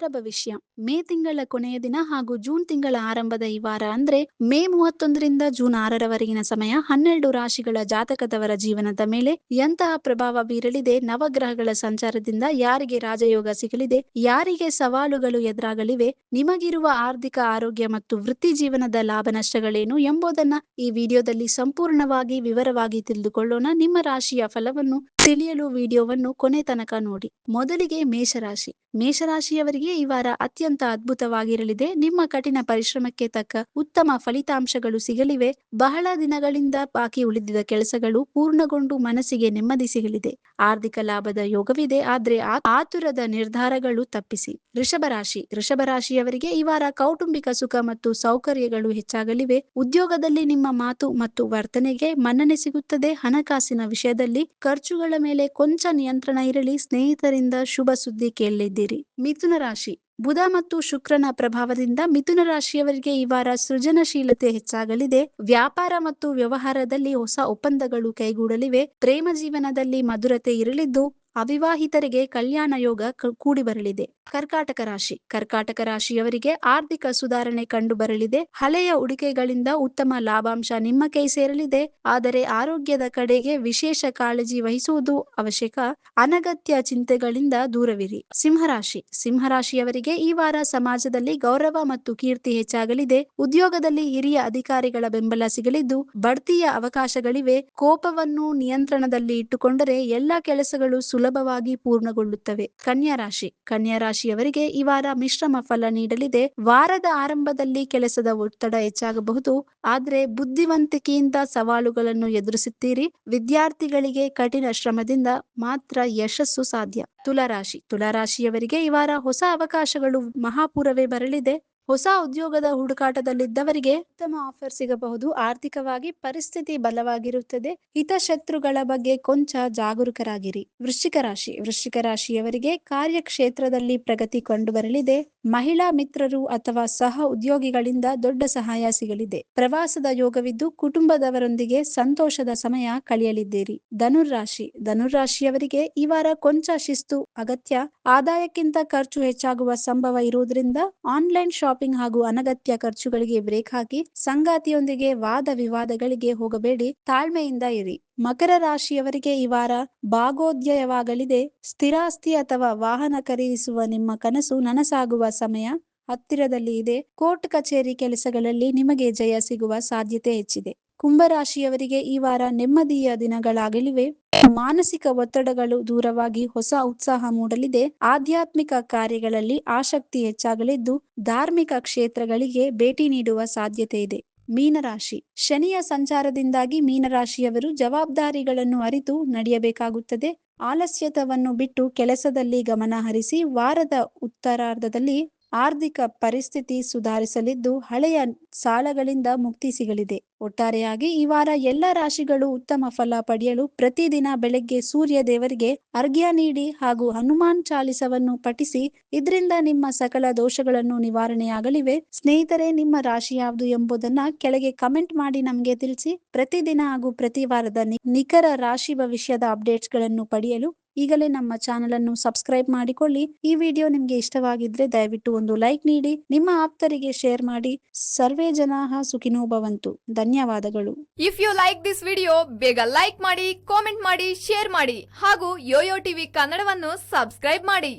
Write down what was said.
ವಾರ ಭವಿಷ್ಯ. ಮೇ ತಿಂಗಳ ಕೊನೆಯ ದಿನ ಹಾಗೂ ಜೂನ್ ತಿಂಗಳ ಆರಂಭದ ಈ ವಾರ ಅಂದ್ರೆ ಮೇ 31ರಿಂದ ಜೂನ್ 6ರವರೆಗಿನ ಸಮಯ 12 ರಾಶಿಗಳ ಜಾತಕದವರ ಜೀವನದ ಮೇಲೆ ಎಂತಹ ಪ್ರಭಾವ ಬೀರಲಿದೆ, ನವಗ್ರಹಗಳ ಸಂಚಾರದಿಂದ ಯಾರಿಗೆ ರಾಜಯೋಗ ಸಿಗಲಿದೆ, ಯಾರಿಗೆ ಸವಾಲುಗಳು ಎದುರಾಗಲಿವೆ, ನಿಮಗಿರುವ ಆರ್ಥಿಕ, ಆರೋಗ್ಯ ಮತ್ತು ವೃತ್ತಿ ಜೀವನದ ಲಾಭ ನಷ್ಟಗಳೇನು ಎಂಬುದನ್ನ ಈ ವಿಡಿಯೋದಲ್ಲಿ ಸಂಪೂರ್ಣವಾಗಿ ವಿವರವಾಗಿ ತಿಳಿದುಕೊಳ್ಳೋಣ. ನಿಮ್ಮ ರಾಶಿಯ ಫಲವನ್ನು ತಿಳಿಯಲು ವಿಡಿಯೋವನ್ನು ಕೊನೆ ತನಕ ನೋಡಿ. ಮೊದಲಿಗೆ ಮೇಷರಾಶಿ. ಮೇಷರಾಶಿಯವರಿಗೆ ಈ ವಾರ ಅತ್ಯಂತ ಅದ್ಭುತವಾಗಿರಲಿದೆ. ನಿಮ್ಮ ಕಠಿಣ ಪರಿಶ್ರಮಕ್ಕೆ ತಕ್ಕ ಉತ್ತಮ ಫಲಿತಾಂಶಗಳು ಸಿಗಲಿವೆ. ಬಹಳ ದಿನಗಳಿಂದ ಬಾಕಿ ಉಳಿದಿದ್ದ ಕೆಲಸಗಳು ಪೂರ್ಣಗೊಂಡು ಮನಸ್ಸಿಗೆ ನೆಮ್ಮದಿ ಸಿಗಲಿದೆ. ಆರ್ಥಿಕ ಲಾಭದ ಯೋಗವಿದೆ, ಆದ್ರೆ ಆತುರದ ನಿರ್ಧಾರಗಳು ತಪ್ಪಿಸಿ. ವೃಷಭರಾಶಿ. ವೃಷಭರಾಶಿಯವರಿಗೆ ಈ ವಾರ ಕೌಟುಂಬಿಕ ಸುಖ ಮತ್ತು ಸೌಕರ್ಯಗಳು ಹೆಚ್ಚಾಗಲಿವೆ. ಉದ್ಯೋಗದಲ್ಲಿ ನಿಮ್ಮ ಮಾತು ಮತ್ತು ವರ್ತನೆಗೆ ಮನ್ನಣೆ ಸಿಗುತ್ತದೆ. ಹಣಕಾಸಿನ ವಿಷಯದಲ್ಲಿ ಖರ್ಚುಗಳ ಮೇಲೆ ಕೊಂಚ ನಿಯಂತ್ರಣ ಇರಲಿ. ಸ್ನೇಹಿತರಿಂದ ಶುಭ ಸುದ್ದಿ ಕೇಳಲಿದ್ದೀರಿ. ಮಿಥುನ ರಾಶಿ. ಬುಧ ಮತ್ತು ಶುಕ್ರನ ಪ್ರಭಾವದಿಂದ ಮಿಥುನ ರಾಶಿಯವರಿಗೆ ಈ ವಾರ ಸೃಜನಶೀಲತೆ ಹೆಚ್ಚಾಗಲಿದೆ. ವ್ಯಾಪಾರ ಮತ್ತು ವ್ಯವಹಾರದಲ್ಲಿ ಹೊಸ ಒಪ್ಪಂದಗಳು ಕೈಗೂಡಲಿವೆ. ಪ್ರೇಮ ಜೀವನದಲ್ಲಿ ಮಧುರತೆ ಇರಲಿದ್ದು ಅವಿವಾಹಿತರಿಗೆ ಕಲ್ಯಾಣ ಯೋಗ ಕೂಡಿ ಬರಲಿದೆ. ಕರ್ಕಾಟಕ ರಾಶಿ. ಕರ್ಕಾಟಕ ರಾಶಿಯವರಿಗೆ ಆರ್ಥಿಕ ಸುಧಾರಣೆ ಕಂಡು ಬರಲಿದೆ. ಹಳೆಯ ಹೂಡಿಕೆಗಳಿಂದ ಉತ್ತಮ ಲಾಭಾಂಶ ನಿಮ್ಮ ಕೈ ಸೇರಲಿದೆ. ಆದರೆ ಆರೋಗ್ಯದ ಕಡೆಗೆ ವಿಶೇಷ ಕಾಳಜಿ ವಹಿಸುವುದು ಅವಶ್ಯಕ. ಅನಗತ್ಯ ಚಿಂತೆಗಳಿಂದ ದೂರವಿರಿ. ಸಿಂಹರಾಶಿ. ಸಿಂಹರಾಶಿಯವರಿಗೆ ಈ ವಾರ ಸಮಾಜದಲ್ಲಿ ಗೌರವ ಮತ್ತು ಕೀರ್ತಿ ಹೆಚ್ಚಾಗಲಿದೆ. ಉದ್ಯೋಗದಲ್ಲಿ ಹಿರಿಯ ಅಧಿಕಾರಿಗಳ ಬೆಂಬಲ ಸಿಗಲಿದ್ದು ಬಡ್ತಿಯ ಅವಕಾಶಗಳಿವೆ. ಕೋಪವನ್ನು ನಿಯಂತ್ರಣದಲ್ಲಿ ಇಟ್ಟುಕೊಂಡರೆ ಎಲ್ಲಾ ಕೆಲಸಗಳು ಸುಲಭವಾಗಿ ಪೂರ್ಣಗೊಳ್ಳುತ್ತವೆ. ಕನ್ಯಾ ರಾಶಿ. ಕನ್ಯಾ ರಾಶಿಯವರಿಗೆ ಈ ವಾರ ಮಿಶ್ರಮ ಫಲ ನೀಡಲಿದೆ. ವಾರದ ಆರಂಭದಲ್ಲಿ ಕೆಲಸದ ಒತ್ತಡ ಹೆಚ್ಚಾಗಬಹುದು, ಆದ್ರೆ ಬುದ್ಧಿವಂತಿಕೆಯಿಂದ ಸವಾಲುಗಳನ್ನು ಎದುರಿಸುತ್ತೀರಿ. ವಿದ್ಯಾರ್ಥಿಗಳಿಗೆ ಕಠಿಣ ಶ್ರಮದಿಂದ ಮಾತ್ರ ಯಶಸ್ಸು ಸಾಧ್ಯ. ತುಲಾರಾಶಿ. ತುಲಾರಾಶಿಯವರಿಗೆ ಈ ವಾರ ಹೊಸ ಅವಕಾಶಗಳು ಮಹಾಪೂರವೇ ಬರಲಿದೆ. ಹೊಸ ಉದ್ಯೋಗದ ಹುಡುಕಾಟದಲ್ಲಿದ್ದವರಿಗೆ ಉತ್ತಮ ಆಫರ್ ಸಿಗಬಹುದು. ಆರ್ಥಿಕವಾಗಿ ಪರಿಸ್ಥಿತಿ ಬಲವಾಗಿರುತ್ತದೆ. ಹಿತಶತ್ರುಗಳ ಬಗ್ಗೆ ಕೊಂಚ ಜಾಗರೂಕರಾಗಿರಿ. ವೃಶ್ಚಿಕ ರಾಶಿ. ವೃಶ್ಚಿಕ ರಾಶಿಯವರಿಗೆ ಕಾರ್ಯಕ್ಷೇತ್ರದಲ್ಲಿ ಪ್ರಗತಿ ಕಂಡು ಬರಲಿದೆ. ಮಹಿಳಾ ಮಿತ್ರರು ಅಥವಾ ಸಹ ಉದ್ಯೋಗಿಗಳಿಂದ ದೊಡ್ಡ ಸಹಾಯ ಸಿಗಲಿದೆ. ಪ್ರವಾಸದ ಯೋಗವಿದ್ದು ಕುಟುಂಬದವರೊಂದಿಗೆ ಸಂತೋಷದ ಸಮಯ ಕಳೆಯಲಿದ್ದೀರಿ. ಧನುರ್ರಾಶಿ. ಧನುರ್ರಾಶಿಯವರಿಗೆ ಈ ವಾರ ಕೊಂಚ ಶಿಸ್ತು ಅಗತ್ಯ. ಆದಾಯಕ್ಕಿಂತ ಖರ್ಚು ಹೆಚ್ಚಾಗುವ ಸಂಭವ ಇರುವುದರಿಂದ ಆನ್ಲೈನ್ ಶಾಪಿಂಗ್ ಹಾಗೂ ಅನಗತ್ಯ ಖರ್ಚುಗಳಿಗೆ ಬ್ರೇಕ್ ಹಾಕಿ. ಸಂಗಾತಿಯೊಂದಿಗೆ ವಾದ ವಿವಾದಗಳಿಗೆ ಹೋಗಬೇಡಿ. ತಾಳ್ಮೆಯಿಂದ ಇರಿ. ಮಕರ ರಾಶಿಯವರಿಗೆ ಈ ವಾರ ಭಾಗೋದಯವಾಗಲಿದೆ. ಸ್ಥಿರಾಸ್ತಿ ಅಥವಾ ವಾಹನ ಖರೀದಿಸುವ ನಿಮ್ಮ ಕನಸು ನನಸಾಗುವ ಸಮಯ ಹತ್ತಿರದಲ್ಲಿ ಇದೆ. ಕೋರ್ಟ್ ಕಚೇರಿ ಕೆಲಸಗಳಲ್ಲಿ ನಿಮಗೆ ಜಯ ಸಿಗುವ ಸಾಧ್ಯತೆ ಹೆಚ್ಚಿದೆ. ಕುಂಭರಾಶಿಯವರಿಗೆ ಈ ವಾರ ನೆಮ್ಮದಿಯ ದಿನಗಳಾಗಲಿವೆ. ಮಾನಸಿಕ ಒತ್ತಡಗಳು ದೂರವಾಗಿ ಹೊಸ ಉತ್ಸಾಹ ಮೂಡಲಿದೆ. ಆಧ್ಯಾತ್ಮಿಕ ಕಾರ್ಯಗಳಲ್ಲಿ ಆಸಕ್ತಿ ಹೆಚ್ಚಾಗಲಿದ್ದು ಧಾರ್ಮಿಕ ಕ್ಷೇತ್ರಗಳಿಗೆ ಭೇಟಿ ನೀಡುವ ಸಾಧ್ಯತೆ ಇದೆ. ಮೀನರಾಶಿ. ಶನಿಯ ಸಂಚಾರದಿಂದಾಗಿ ಮೀನರಾಶಿಯವರು ಜವಾಬ್ದಾರಿಗಳನ್ನು ಅರಿತು ನಡೆಯಬೇಕಾಗುತ್ತದೆ. ಆಲಸ್ಯತವನ್ನು ಬಿಟ್ಟು ಕೆಲಸದಲ್ಲಿ ಗಮನ ಹರಿಸಿ. ವಾರದ ಉತ್ತರಾರ್ಧದಲ್ಲಿ ಆರ್ಥಿಕ ಪರಿಸ್ಥಿತಿ ಸುಧಾರಿಸಲಿದ್ದು ಹಳೆಯ ಸಾಲಗಳಿಂದ ಮುಕ್ತಿ ಸಿಗಲಿದೆ. ಒಟ್ಟಾರೆಯಾಗಿ ಈ ವಾರ ಎಲ್ಲ ರಾಶಿಗಳು ಉತ್ತಮ ಫಲ ಪಡೆಯಲು ಪ್ರತಿದಿನ ಬೆಳಗ್ಗೆ ಸೂರ್ಯ ದೇವರಿಗೆ ಅರ್ಘ್ಯ ನೀಡಿ ಹಾಗೂ ಹನುಮಾನ್ ಚಾಲಿಸವನ್ನು ಪಠಿಸಿ. ಇದರಿಂದ ನಿಮ್ಮ ಸಕಲ ದೋಷಗಳನ್ನು ನಿವಾರಣೆಯಾಗಲಿವೆ. ಸ್ನೇಹಿತರೆ, ನಿಮ್ಮ ರಾಶಿ ಯಾವುದು ಎಂಬುದನ್ನ ಕೆಳಗೆ ಕಮೆಂಟ್ ಮಾಡಿ ನಮಗೆ ತಿಳಿಸಿ. ಪ್ರತಿದಿನ ಹಾಗೂ ಪ್ರತಿ ವಾರದ ನಿಖರ ರಾಶಿ ಭವಿಷ್ಯದ ಅಪ್ಡೇಟ್ಸ್ ಗಳನ್ನು ಪಡೆಯಲು ಈಗಲೇ ನಮ್ಮ ಚಾನೆಲ್ ಅನ್ನು ಸಬ್ಸ್ಕ್ರೈಬ್ ಮಾಡಿಕೊಳ್ಳಿ. ಈ ವಿಡಿಯೋ ನಿಮ್ಗೆ ಇಷ್ಟವಾಗಿದ್ರೆ ದಯವಿಟ್ಟು ಒಂದು ಲೈಕ್ ನೀಡಿ, ನಿಮ್ಮ ಆಪ್ತರಿಗೆ ಶೇರ್ ಮಾಡಿ. ಸರ್ವೇ ಜನಾಃ ಸುಖಿನೋ ಭವಂತು. ಧನ್ಯವಾದಗಳು. If you like this video, ಬೇಗ ಲೈಕ್ ಮಾಡಿ, ಕಾಮೆಂಟ್ ಮಾಡಿ, ಶೇರ್ ಮಾಡಿ ಹಾಗೂ ಯೋಯೋ ಟಿವಿ ಕನ್ನಡವನ್ನು ಸಬ್ಸ್ಕ್ರೈಬ್ ಮಾಡಿ.